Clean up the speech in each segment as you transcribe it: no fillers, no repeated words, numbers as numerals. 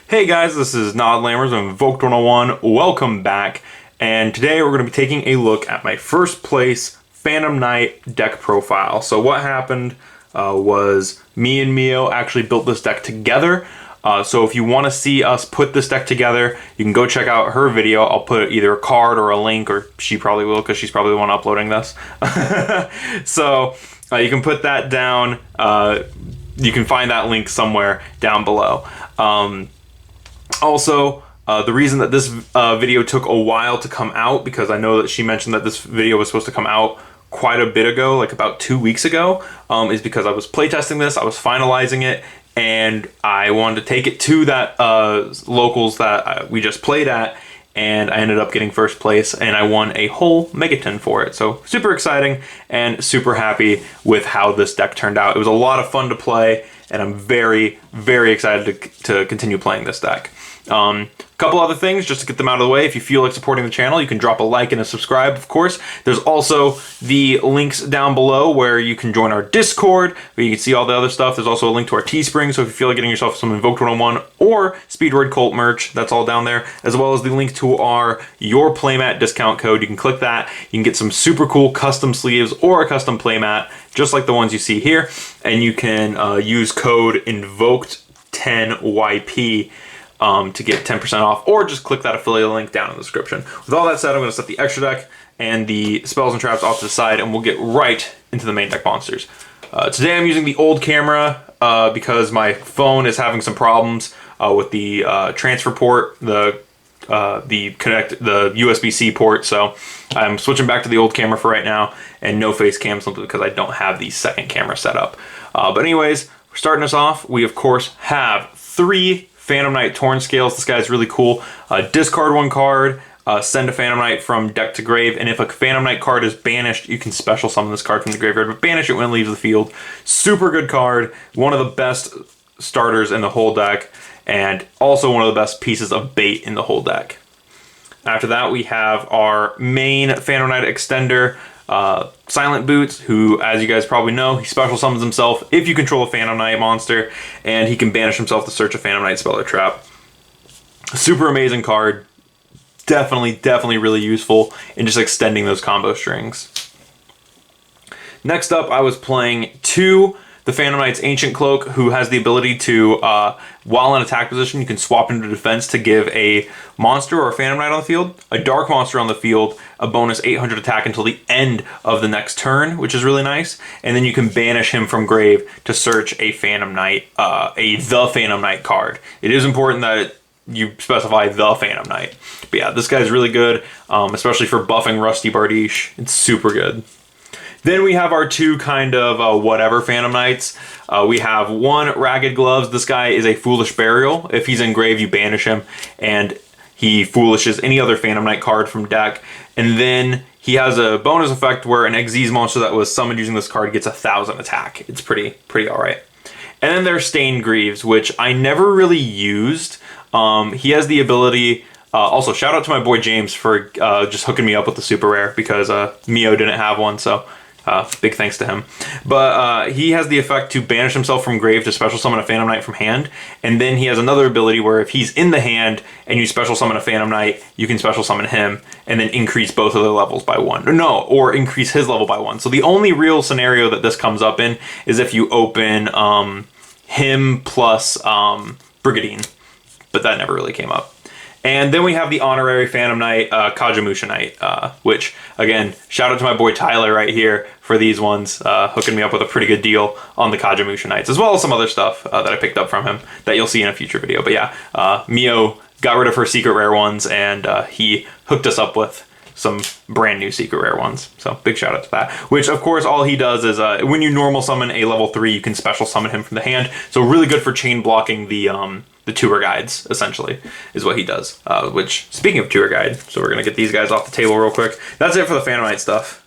Hey guys, this is Nod Lammers of Invoked 101. Welcome back, and today we're going to be taking a look at my first place Phantom Knight deck profile. So what happened was me and Mio actually built this deck together. So if you want to see us put this deck together, you can go check out her video. I'll put either a card or a link, or she probably will because she's probably the one uploading this. So you can put that down. You can find that link somewhere down below. Also, the reason that this video took a while to come out, because I know that she mentioned that this video was supposed to come out quite a bit ago, like about 2 weeks ago, is because I was playtesting this, I was finalizing it, and I wanted to take it to that locals that we just played at, and I ended up getting first place, and I won a whole Megaton for it. So super exciting and super happy with how this deck turned out. It was a lot of fun to play, and I'm very, very excited to continue playing this deck. Couple other things just to get them out of the way. If you feel like supporting the channel, you can drop a like and a subscribe, of course. There's also the links down below where you can join our Discord, where you can see all the other stuff. There's also a link to our Teespring, so if you feel like getting yourself some Invoked 101 or Speedroid Cult merch, that's all down there, as well as the link to our Your Playmat discount code. You can click that. You can get some super cool custom sleeves or a custom playmat, just like the ones you see here, and you can use code INVOKED10YP to get 10% off, or just click that affiliate link down in the description. With all that said, I'm going to set the extra deck and the spells and traps off to the side, and we'll get right into the main deck monsters. Today I'm using the old camera because my phone is having some problems with the transfer port, the USB-C port, so I'm switching back to the old camera for right now, and no face cam simply because I don't have the second camera set up. But anyways, we're starting us off. We of course have 3 Phantom Knight Torn Scales. This guy's really cool. Discard 1 card, send a Phantom Knight from deck to grave, and if a Phantom Knight card is banished, you can special summon this card from the graveyard, but banish it when it leaves the field. Super good card. One of the best starters in the whole deck, and also one of the best pieces of bait in the whole deck. After that, we have our main Phantom Knight extender, Silent Boots, who, as you guys probably know, he special summons himself if you control a Phantom Knight monster, and he can banish himself to search a Phantom Knight spell or trap. Super amazing card. Definitely really useful in just extending those combo strings. Next up, I was playing the Phantom Knight's Ancient Cloak, who has the ability to, while in attack position, you can swap into defense to give a monster or a Phantom Knight on the field, a dark monster on the field, a bonus 800 attack until the end of the next turn, which is really nice. And then you can banish him from grave to search a Phantom Knight, the Phantom Knight card. It is important that you specify the Phantom Knight. But yeah, this guy's really good, especially for buffing Rusty Bardiche. It's super good. Then we have our 2 kind of whatever Phantom Knights. We have 1 Ragged Gloves. This guy is a Foolish Burial. If he's in grave, you banish him, and he foolishes any other Phantom Knight card from deck. And then he has a bonus effect where an Xyz monster that was summoned using this card gets 1,000 attack. It's pretty alright. And then there's Stained Greaves, which I never really used. He has the ability... also, shout out to my boy James for just hooking me up with the super rare, because Mio didn't have one, so... big thanks to him. But he has the effect to banish himself from grave to special summon a Phantom Knight from hand. And then he has another ability where if he's in the hand and you special summon a Phantom Knight, you can special summon him and then increase both of their levels by 1. Or increase his level by 1. So the only real scenario that this comes up in is if you open him plus Brigadine. But that never really came up. And then we have the honorary Phantom Knight, Kajamusha Knight, which, again, shout out to my boy Tyler right here for these ones, hooking me up with a pretty good deal on the Kajamusha Knights, as well as some other stuff that I picked up from him that you'll see in a future video. But yeah, Mio got rid of her secret rare ones, and he hooked us up with some brand new secret rare ones. So big shout out to that. Which, of course, all he does is when you normal summon a level 3, you can special summon him from the hand. So really good for chain blocking the tour guides, essentially, is what he does. Which, speaking of tour guide, so we're going to get these guys off the table real quick. That's it for the Phantom Knight stuff.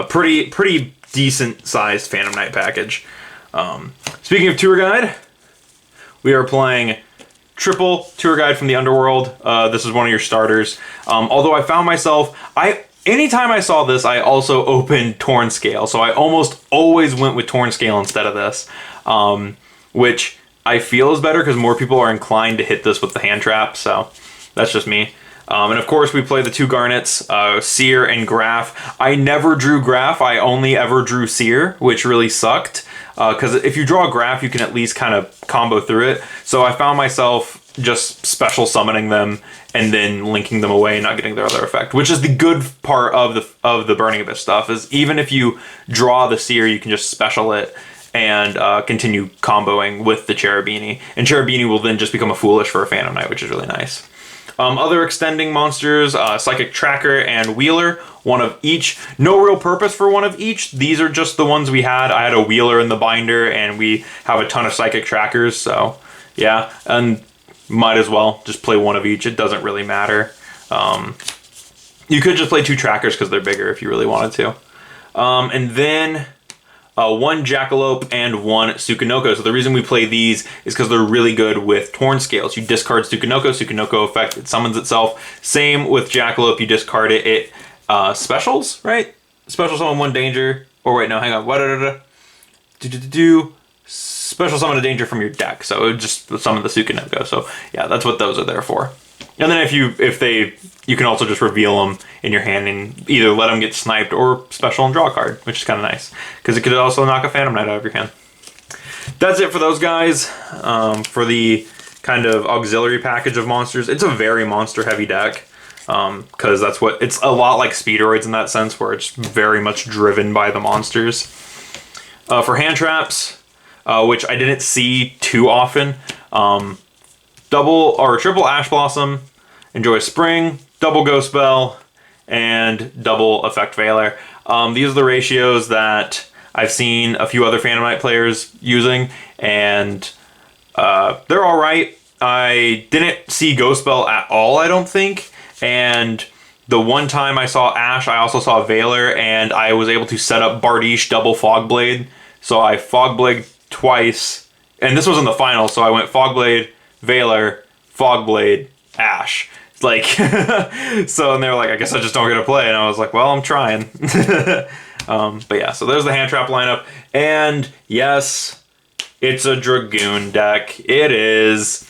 Pretty decent sized Phantom Knight package. Speaking of tour guide, we are playing triple tour guide from the Underworld. This is one of your starters. Although I found myself, I anytime I saw this, I also opened Torn Scale. So I almost always went with Torn Scale instead of this, which I feel is better because more people are inclined to hit this with the hand trap. So that's just me. And of course, we play the 2 Garnets, Seer and Graph. I never drew Graph. I only ever drew Seer, which really sucked. Because if you draw a Graph, you can at least kind of combo through it. So I found myself just special summoning them and then linking them away and not getting their other effect, which is the good part of the Burning Abyss stuff, is even if you draw the Seer, you can just special it and continue comboing with the Cherubini. And Cherubini will then just become a Foolish for a Phantom Knight, which is really nice. Other extending monsters, Psychic Tracker and Wheeler, one of each. No real purpose for one of each. These are just the ones we had. I had a Wheeler in the binder, and we have a ton of Psychic Trackers, so yeah. And might as well just play one of each. It doesn't really matter. You could just play 2 Trackers because they're bigger if you really wanted to. And then 1 Jackalope and 1 Tsukinoko. So the reason we play these is because they're really good with Torn Scales. You discard Tsukinoko effect, it summons itself. Same with Jackalope, you discard it, it specials, right? Special summon 1 danger. Or wait, no, hang on. Special summon a danger from your deck. So it would just summon the Tsukinoko. So yeah, that's what those are there for. And then you can also just reveal them in your hand and either let them get sniped or special and draw a card, which is kind of nice because it could also knock a Phantom Knight out of your hand. That's it for those guys. For the kind of auxiliary package of monsters, it's a very monster heavy deck because it's a lot like Speedroids in that sense, where it's very much driven by the monsters. For hand traps, which I didn't see too often, double or triple Ash Blossom, Enjoy Spring, double Ghost Bell, and double Effect Veiler. These are the ratios that I've seen a few other Phantom Knight players using, and they're all right. I didn't see Ghost Bell at all, I don't think, and the one time I saw Ash, I also saw Veiler, and I was able to set up Bardiche double Fogblade. So I Fogblade twice, and this was in the final, so I went Fogblade, Veiler, Fogblade, Ash. Like, so, and they were like, I guess I just don't get to play. And I was like, well, I'm trying. But yeah, so there's the hand trap lineup. And yes, it's a Dragoon deck. It is.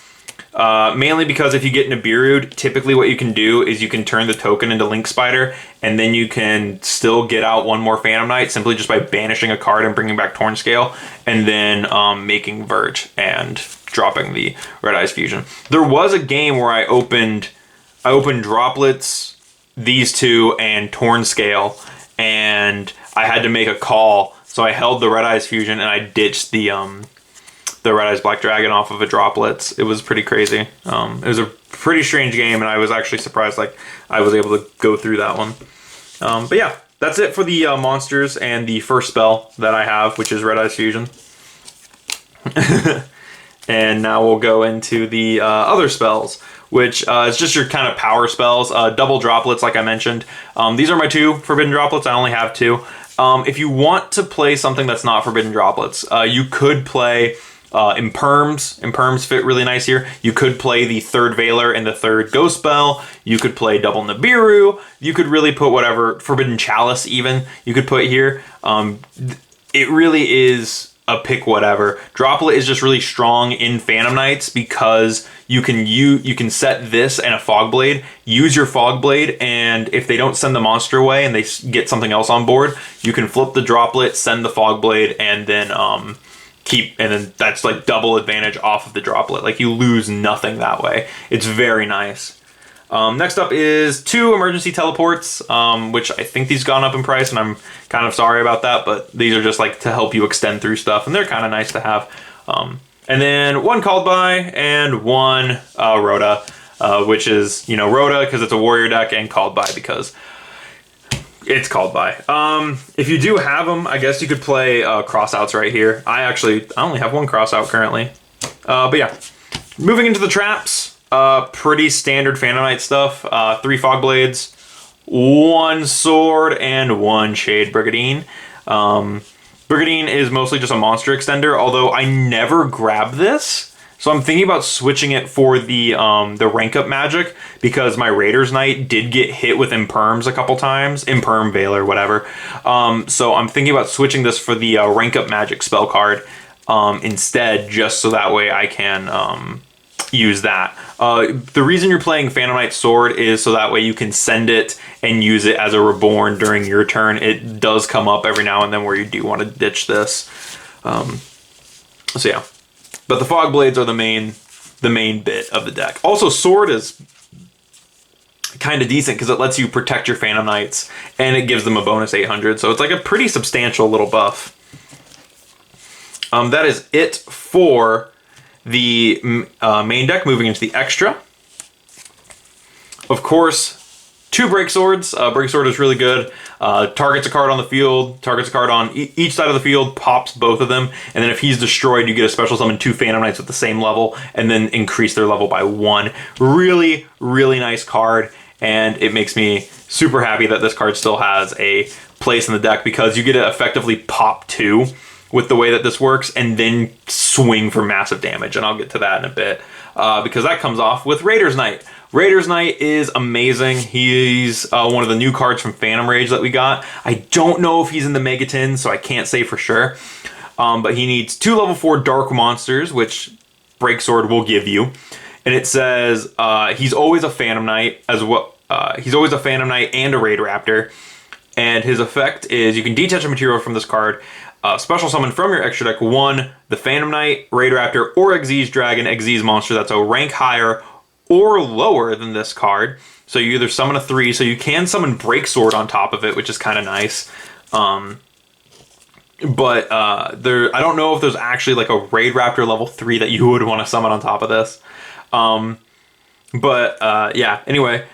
Mainly because if you get Nibiru'd, typically what you can do is you can turn the token into Link Spider, and then you can still get out 1 more Phantom Knight simply just by banishing a card and bringing back Torn Scale, and then making Vert and dropping the Red Eyes Fusion. There was a game where I opened Droplets, these 2, and Torn Scale, and I had to make a call, so I held the Red Eyes Fusion and I ditched the Red Eyes Black Dragon off of a Droplets. It was pretty crazy. It was a pretty strange game, and I was actually surprised like I was able to go through that one. But yeah, that's it for the monsters and the first spell that I have, which is Red Eyes Fusion. And now we'll go into the other spells, which is just your kind of power spells. Double Droplets, like I mentioned. These are my 2 Forbidden Droplets. I only have 2. If you want to play something that's not Forbidden Droplets, you could play Imperms. Imperms fit really nice here. You could play the 3rd Veiler and the 3rd Ghost Bell. You could play double Nibiru. You could really put whatever, Forbidden Chalice even, you could put here. It really is a pick whatever. Droplet is just really strong in Phantom Knights because you can set this and a Fogblade, use your Fogblade, and if they don't send the monster away and they get something else on board, you can flip the Droplet, send the Fogblade, and then and then that's like double advantage off of the Droplet. Like, you lose nothing that way. It's very nice. Next up is 2 emergency teleports, which I think these gone up in price, and I'm kind of sorry about that, but these are just like to help you extend through stuff, and they're kind of nice to have. And then 1 called by and 1 Rhoda, which is, Rhoda because it's a warrior deck, and called by because it's called by. If you do have them, I guess you could play crossouts right here. I only have 1 crossout currently. But yeah, moving into the traps. Pretty standard Phantom Knight stuff. 3 Fogblades, 1 Sword, and 1 Shade Brigandine. Brigandine is mostly just a monster extender, although I never grab this. So I'm thinking about switching it for the rank up magic, because my Raiders Knight did get hit with Imperms a couple times, Imperm Veil or whatever. So I'm thinking about switching this for the rank up magic spell card instead, just so that way I can use that. The reason you're playing Phantom Knight Sword is so that way you can send it and use it as a Reborn during your turn. It does come up every now and then where you do want to ditch this. So yeah, but the Fog Blades are the main bit of the deck. Also, Sword is kind of decent because it lets you protect your Phantom Knights and it gives them a bonus 800. So it's like a pretty substantial little buff. That is it for the main deck. Moving into the extra. Of course, 2 Break Swords. Break Sword is really good. Targets a card on the field, targets a card on each side of the field, pops both of them, and then if he's destroyed, you get a special summon 2 Phantom Knights with the same level, and then increase their level by 1. Really, really nice card, and it makes me super happy that this card still has a place in the deck, because you get to effectively pop 2 with the way that this works, and then swing for massive damage, and I'll get to that in a bit, because that comes off with Raiders Knight. Raiders Knight is amazing. He's one of the new cards from Phantom Rage that we got. I don't know if he's in the Mega Tin, so I can't say for sure. But he needs 2 level 4 Dark Monsters, which Break Sword will give you. And it says he's always a Phantom Knight as well. He's always a Phantom Knight and a Raid Raptor. And his effect is you can detach a material from this card. Special summon from your extra deck 1, the Phantom Knight, Raid Raptor, or Xyz Dragon, Xyz Monster that's a rank higher or lower than this card. So you either summon a 3, so you can summon Break Sword on top of it, which is kind of nice. I don't know if there's actually like a Raid Raptor level 3 that you would want to summon on top of this. Yeah, anyway,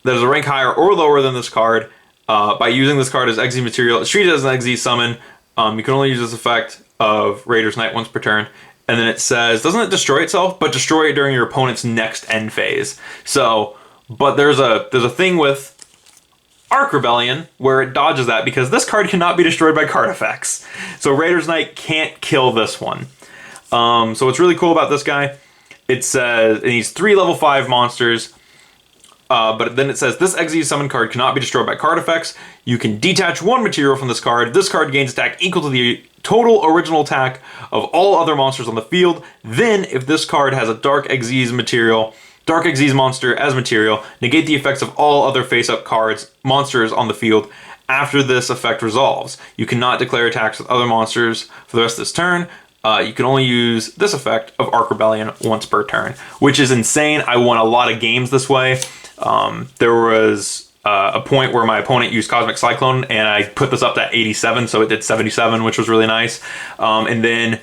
there's a rank higher or lower than this card. By using this card as Xyz material, it's treated as an Xyz summon. You can only use this effect of Raiders Knight once per turn. And then it says, doesn't it destroy itself, but destroy it during your opponent's next end phase. So, but there's a thing with Arc Rebellion where it dodges that, because this card cannot be destroyed by card effects. So Raiders Knight can't kill this one. So what's really cool about this guy, it says it needs 3 level 5 monsters. But then it says, this Xyz summon card cannot be destroyed by card effects. You can detach 1 material from this card. This card gains attack equal to the total original attack of all other monsters on the field. Then, if this card has a Dark Xyz monster as material, negate the effects of all other face-up monsters on the field after this effect resolves. You cannot declare attacks with other monsters for the rest of this turn. You can only use this effect of Arc Rebellion once per turn, which is insane. I won a lot of games this way. There was a point where my opponent used Cosmic Cyclone, and I put this up to 87, so it did 77, which was really nice. And then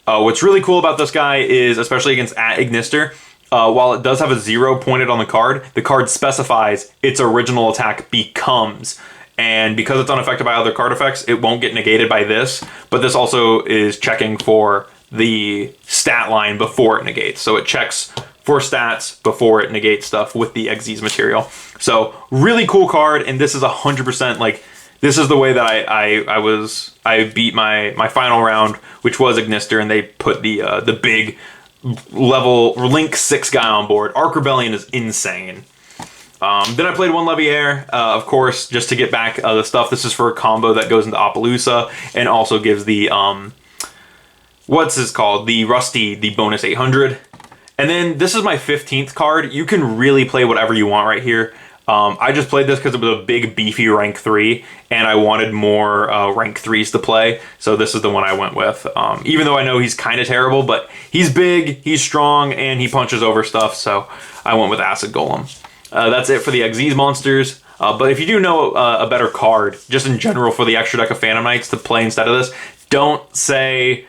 what's really cool about this guy is, especially against Ignister, while it does have a 0 pointed on the card specifies its original attack becomes. And because it's unaffected by other card effects, it won't get negated by this. But this also is checking for the stat line before it negates. So it checks for stats before it negates stuff with the Xyz material. So really cool card, and this is 100% like, this is the way that I beat my final round, which was Ignister, and they put the big level Link 6 guy on board. Arc Rebellion is insane. Then I played 1 Leviair, of course, just to get back the stuff. This is for a combo that goes into Appaloosa and also gives the what's this called? The Rusty, the bonus 800. And then this is my 15th card. You can really play whatever you want right here. I just played this because it was a big, beefy rank 3, and I wanted more rank 3s to play. So this is the one I went with. Even though I know he's kind of terrible, but he's big, he's strong, and he punches over stuff. So I went with Acid Golem. That's it for the Xyz monsters. But if you do know a better card, just in general for the extra deck of Phantom Knights to play instead of this, don't say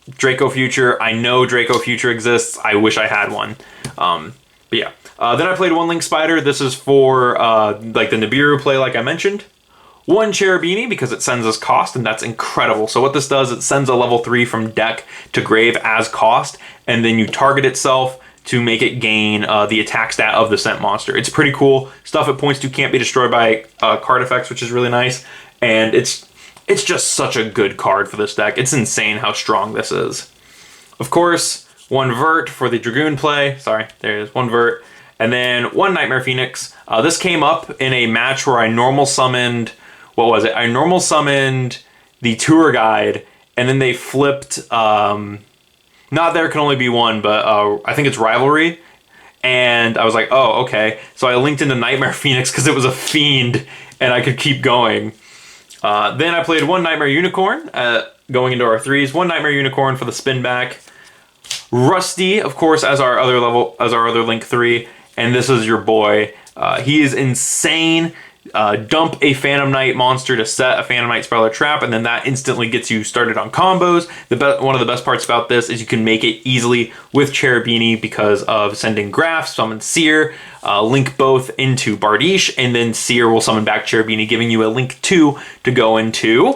Draco Future. I know Draco Future exists. I wish I had one. But yeah. Then I played 1 Link Spider. This is for like the Nibiru play, like I mentioned. 1 Cherubini, because it sends us cost, and that's incredible. So what this does, it sends a level 3 from deck to grave as cost, and then you target itself to make it gain the attack stat of the sent monster. It's pretty cool. Stuff it points to can't be destroyed by card effects, which is really nice. And it's just such a good card for this deck. It's insane how strong this is. Of course, one Vert for the Dragoon play. Sorry, there's one Vert. And then one Nightmare Phoenix. This came up in a match where I normal summoned, what was it? I normal summoned the tour guide, and then they flipped, not There Can Only Be One, but I think it's Rivalry. And I was like, oh, okay. So I linked into Nightmare Phoenix because it was a fiend, and I could keep going. Then I played one Nightmare Unicorn, going into our threes. One Nightmare Unicorn for the spin back. Rusty, of course, as our other Link 3. And this is your boy. He is insane. Dump a Phantom Knight monster to set a Phantom Knight Speller trap, and then that instantly gets you started on combos. One of the best parts about this is you can make it easily with Cherubini because of sending Graph, summon Seer, link both into Bardiche, and then Seer will summon back Cherubini, giving you a Link 2 to go into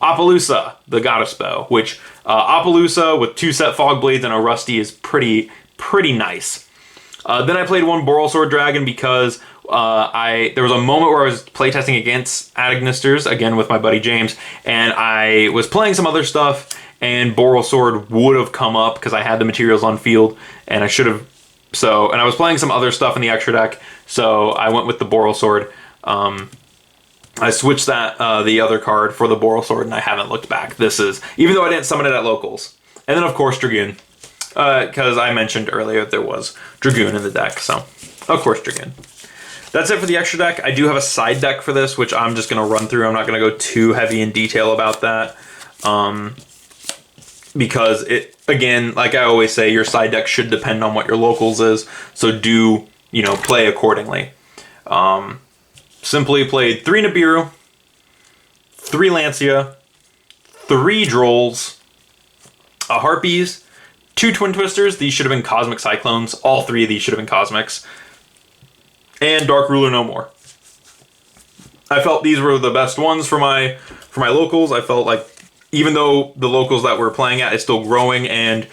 Appaloosa, the Goddess Bow, which Appaloosa with 2 set Fog Blades and a Rusty is pretty nice. Then I played one Boral Sword Dragon because there was a moment where I was playtesting against Adignisters, again with my buddy James, and I was playing some other stuff, and Boral Sword would have come up because I had the materials on field, and I should have, and I was playing some other stuff in the extra deck, so I went with the Boral Sword. I switched the other card for the Boral Sword, and I haven't looked back. Even though I didn't summon it at locals. And then of course Dragoon. Because I mentioned earlier there was Dragoon in the deck, so of course Dragoon. That's it for the extra deck. I do have a side deck for this, which I'm just going to run through. I'm not going to go too heavy in detail about that. Because again, like I always say, your side deck should depend on what your locals is, so do, play accordingly. Simply played 3 Nibiru, 3 Lancia, 3 Drolls, a Harpies, 2 Twin Twisters. These should have been Cosmic Cyclones. All 3 of these should have been Cosmics. And Dark Ruler No More. I felt these were the best ones for my locals. I felt like even though the locals that we're playing at is still growing and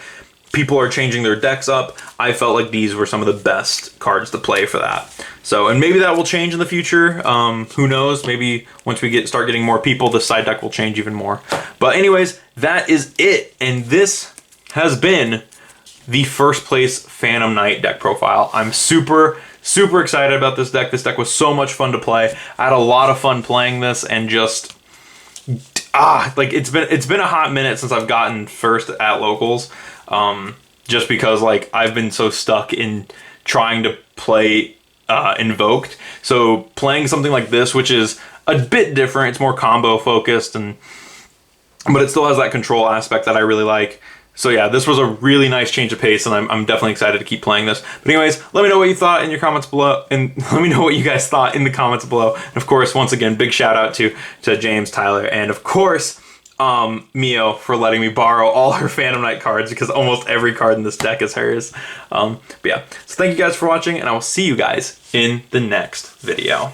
people are changing their decks up, I felt like these were some of the best cards to play for that. So, and maybe that will change in the future. Who knows? Maybe once we start getting more people, the side deck will change even more. But anyways, that is it. And this has been the first place Phantom Knight deck profile. I'm super excited about this deck. This deck was so much fun to play. I had a lot of fun playing this, and just like it's been a hot minute since I've gotten first at locals. Just because like I've been so stuck in trying to play Invoked. So playing something like this, which is a bit different, it's more combo focused, but it still has that control aspect that I really like. So yeah, this was a really nice change of pace, and I'm definitely excited to keep playing this. But anyways, let me know what you thought in your comments below, and let me know what you guys thought in the comments below. And of course, once again, big shout out to James, Tyler, and of course, Mio for letting me borrow all her Phantom Knight cards, because almost every card in this deck is hers. But yeah, so thank you guys for watching, and I will see you guys in the next video.